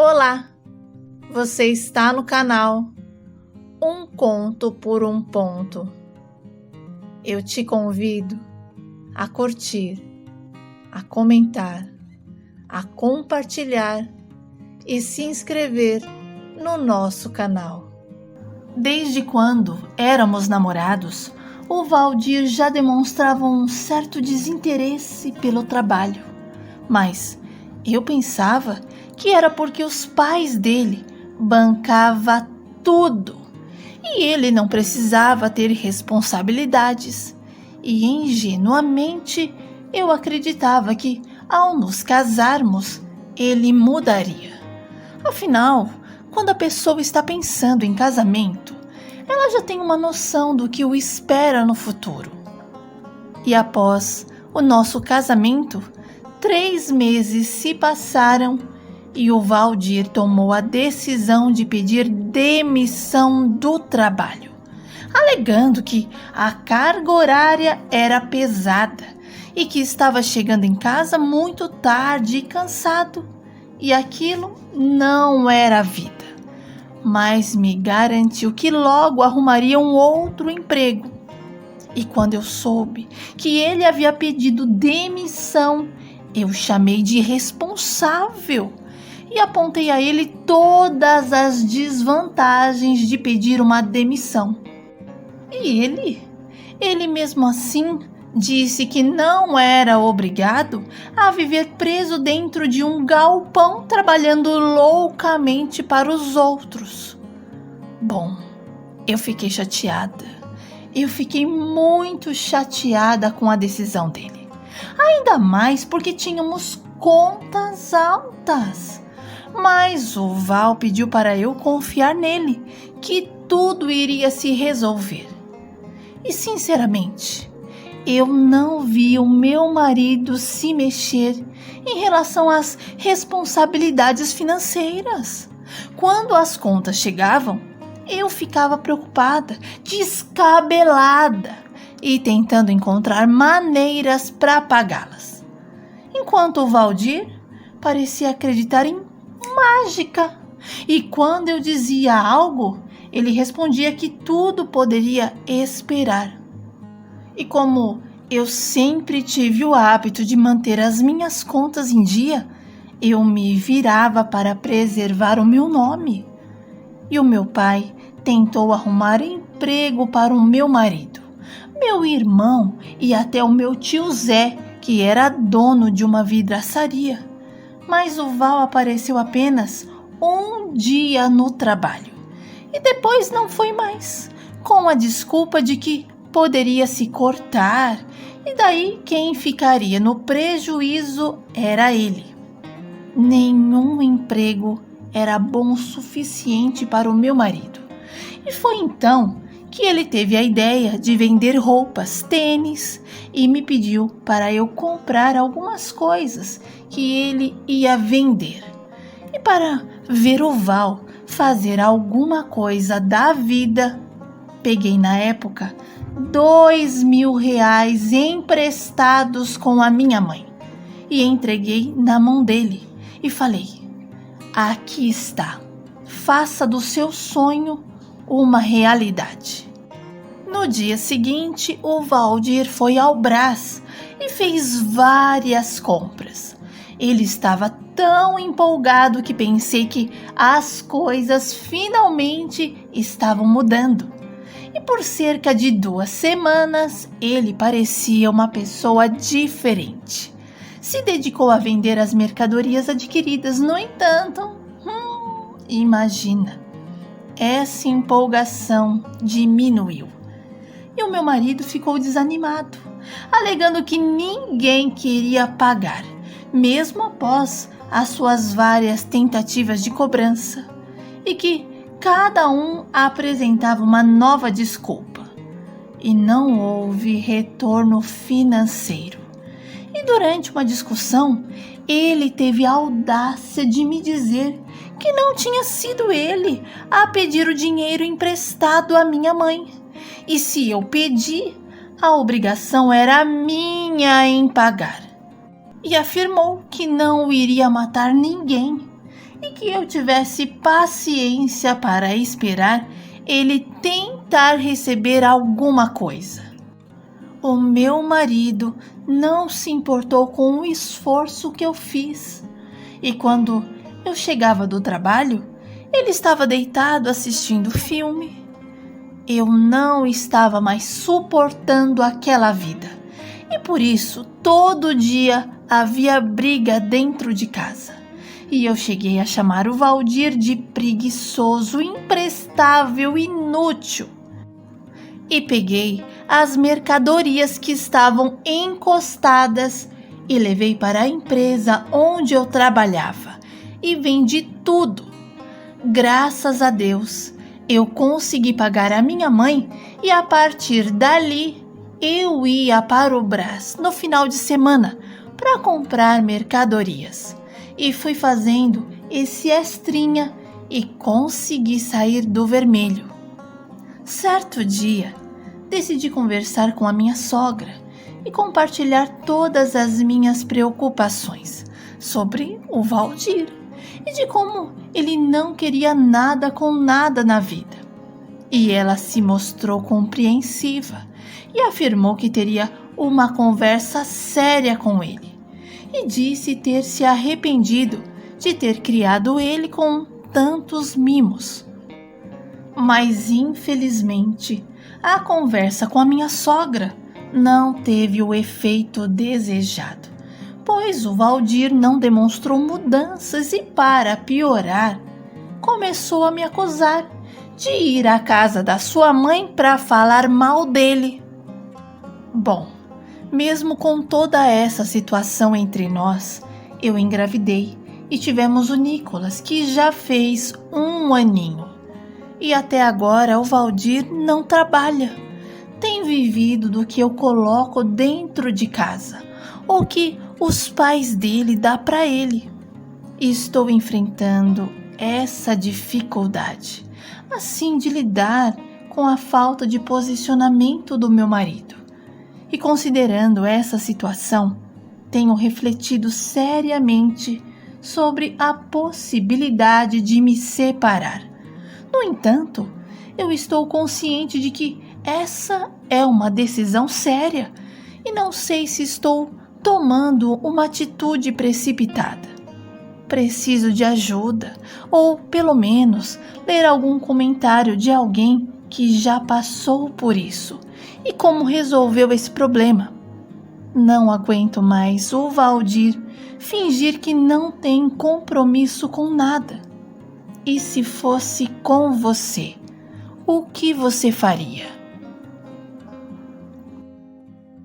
Olá, você está no canal Um Conto por um Ponto. Eu te convido a curtir, a comentar, a compartilhar e se inscrever no nosso canal. Desde quando éramos namorados, o Valdir já demonstrava um certo desinteresse pelo trabalho, mas eu pensava que era porque os pais dele bancavam tudo e ele não precisava ter responsabilidades. E ingenuamente eu acreditava que, ao nos casarmos, ele mudaria. Afinal, quando a pessoa está pensando em casamento, ela já tem uma noção do que o espera no futuro. E após o nosso casamento, 3 meses se passaram e o Valdir tomou a decisão de pedir demissão do trabalho, alegando que a carga horária era pesada e que estava chegando em casa muito tarde e cansado, e aquilo não era vida. Mas me garantiu que logo arrumaria um outro emprego. E quando eu soube que ele havia pedido demissão, eu chamei de irresponsável e apontei a ele todas as desvantagens de pedir uma demissão. E ele mesmo assim disse que não era obrigado a viver preso dentro de um galpão trabalhando loucamente para os outros. Bom, eu fiquei chateada. Eu fiquei muito chateada com a decisão dele. Ainda mais porque tínhamos contas altas. Mas o Val pediu para eu confiar nele, que tudo iria se resolver. E sinceramente, eu não vi o meu marido se mexer em relação às responsabilidades financeiras. Quando as contas chegavam, eu ficava preocupada, descabelada e tentando encontrar maneiras para pagá-las. Enquanto o Valdir parecia acreditar em mágica. E quando eu dizia algo, ele respondia que tudo poderia esperar. E como eu sempre tive o hábito de manter as minhas contas em dia, eu me virava para preservar o meu nome. E o meu pai tentou arrumar emprego para o meu marido, meu irmão e até o meu tio Zé, que era dono de uma vidraçaria. Mas o Val apareceu apenas um dia no trabalho e depois não foi mais, com a desculpa de que poderia se cortar e daí quem ficaria no prejuízo era ele. Nenhum emprego era bom o suficiente para o meu marido. E foi então que ele teve a ideia de vender roupas, tênis, e me pediu para eu comprar algumas coisas que ele ia vender. E para ver o Val fazer alguma coisa da vida, peguei na época R$ 2.000 emprestados com a minha mãe e entreguei na mão dele e falei: aqui está, faça do seu sonho uma realidade. No dia seguinte, o Valdir foi ao Brás e fez várias compras. Ele estava tão empolgado que pensei que as coisas finalmente estavam mudando. E por cerca de 2 semanas, ele parecia uma pessoa diferente. Se dedicou a vender as mercadorias adquiridas. No entanto, imagina, essa empolgação diminuiu. E o meu marido ficou desanimado, alegando que ninguém queria pagar, mesmo após as suas várias tentativas de cobrança, e que cada um apresentava uma nova desculpa. E não houve retorno financeiro. E durante uma discussão, ele teve a audácia de me dizer que não tinha sido ele a pedir o dinheiro emprestado à minha mãe. E se eu pedi, a obrigação era minha em pagar. E afirmou que não iria matar ninguém e que eu tivesse paciência para esperar ele tentar receber alguma coisa. O meu marido não se importou com o esforço que eu fiz, e quando eu chegava do trabalho, ele estava deitado assistindo filme. Eu não estava mais suportando aquela vida, e por isso todo dia havia briga dentro de casa. E eu cheguei a chamar o Valdir de preguiçoso, imprestável, inútil. E peguei as mercadorias que estavam encostadas e levei para a empresa onde eu trabalhava e vendi tudo. Graças a Deus, eu consegui pagar a minha mãe e a partir dali eu ia para o Brás no final de semana para comprar mercadorias. E fui fazendo esse extrinha e consegui sair do vermelho. Certo dia, decidi conversar com a minha sogra e compartilhar todas as minhas preocupações sobre o Valdir e de como ele não queria nada com nada na vida. E ela se mostrou compreensiva e afirmou que teria uma conversa séria com ele e disse ter se arrependido de ter criado ele com tantos mimos. Mas, infelizmente, a conversa com a minha sogra não teve o efeito desejado, pois o Valdir não demonstrou mudanças e, para piorar, começou a me acusar de ir à casa da sua mãe para falar mal dele. Bom, mesmo com toda essa situação entre nós, eu engravidei e tivemos o Nicolas, que já fez 1 aninho. E até agora o Valdir não trabalha. Tem vivido do que eu coloco dentro de casa, ou que os pais dele dão para ele. E estou enfrentando essa dificuldade, assim, de lidar com a falta de posicionamento do meu marido. E considerando essa situação, tenho refletido seriamente sobre a possibilidade de me separar. No entanto, eu estou consciente de que essa é uma decisão séria e não sei se estou tomando uma atitude precipitada. Preciso de ajuda, ou pelo menos ler algum comentário de alguém que já passou por isso e como resolveu esse problema. Não aguento mais o Valdir fingir que não tem compromisso com nada. E se fosse com você, o que você faria?